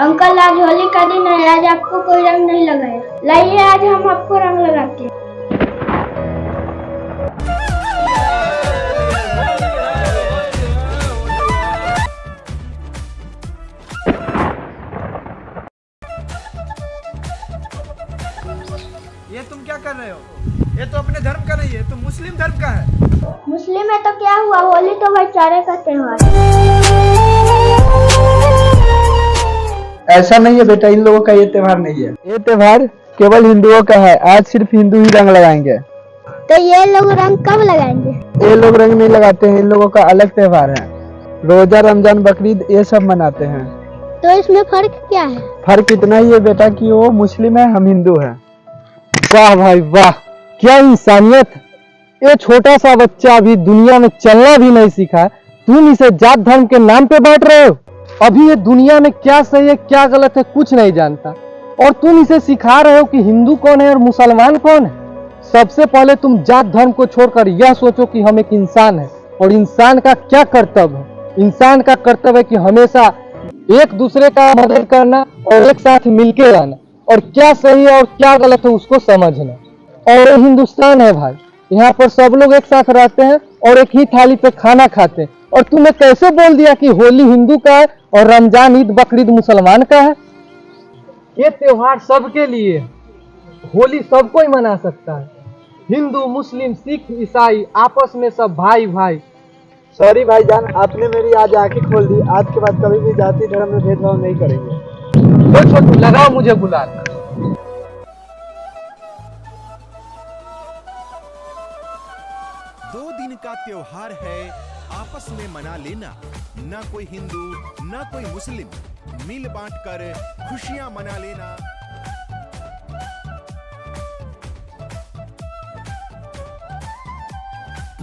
Uncle आज होली का दिन है, आज आपको कोई रंग नहीं लगाया। लाइए आज हम आपको रंग लगाते हैं। ये तुम क्या कर रहे हो? ये तो अपने धर्म का नहीं है, तो मुस्लिम धर्म का है। मुस्लिम है तो क्या हुआ, होली तो भाईचारे का त्योहार है। ऐसा नहीं है बेटा, इन लोगों का ये त्योहार नहीं है। ये त्योहार केवल हिंदुओं का है। आज सिर्फ हिंदू ही रंग लगाएंगे। तो ये लोग रंग कब लगाएंगे? ये लोग रंग नहीं लगाते हैं, इन लोगों का अलग त्योहार है। रोजा, रमजान, बकरीद ये सब मनाते हैं। तो इसमें फर्क क्या है? फर्क इतना ही है बेटा कि वो मुस्लिम है, हम हिंदू हैं। वाह भाई वाह, क्या इंसानियत। ये छोटा सा बच्चा अभी दुनिया में चलना भी नहीं सीखा, तुम इसे जात धर्म के नाम पे बांट रहे हो। अभी ये दुनिया में क्या सही है क्या गलत है कुछ नहीं जानता, और तुम इसे सिखा रहे हो कि हिंदू कौन है और मुसलमान कौन है। सबसे पहले तुम जात धर्म को छोड़कर यह सोचो कि हम एक इंसान है, और इंसान का क्या कर्तव्य है। इंसान का कर्तव्य है कि हमेशा एक दूसरे का मदद करना और एक साथ मिलके रहना, और क्या सही है और क्या गलत है उसको समझना। और ये हिंदुस्तान है भाई, यहाँ पर सब लोग एक साथ रहते हैं और एक ही थाली पे खाना खाते हैं। और तुमने कैसे बोल दिया कि होली हिंदू का है और रमजान, ईद, बकरीद मुसलमान का है। ये त्योहार सबके लिए, होली सबको ही मना सकता है। हिंदू, मुस्लिम, सिख, ईसाई आपस में सब भाई भाई। सॉरी भाईजान, आपने मेरी आज आंखें खोल दी। आज के बाद कभी भी जाति धर्म में भेदभाव नहीं करेंगे। तो छोटू लगाओ मुझे गुलाल। दो दिन का त्योहार है, आपस में मना लेना। ना कोई हिंदू ना कोई मुस्लिम, मिल बांट कर खुशियां मना लेना।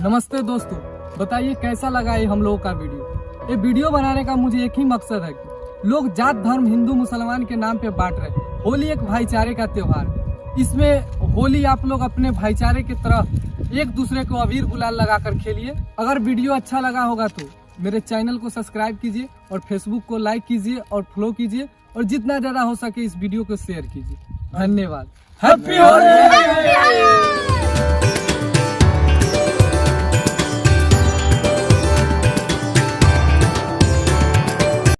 नमस्ते दोस्तों, बताइए कैसा लगा ये हम लोगों का वीडियो। ये वीडियो बनाने का मुझे एक ही मकसद है कि लोग जात धर्म हिंदू मुसलमान के नाम पे बांट रहे हैं। होली एक भाईचारे का त्योहार है। इसमें होली आप लोग अपने भाईचारे की तरह एक दूसरे को अबीर गुलाल लगाकर खेलिए। अगर वीडियो अच्छा लगा होगा तो मेरे चैनल को सब्सक्राइब कीजिए, और फेसबुक को लाइक कीजिए और फॉलो कीजिए, और जितना ज्यादा हो सके इस वीडियो को शेयर कीजिए। धन्यवाद। हैप्पी होली।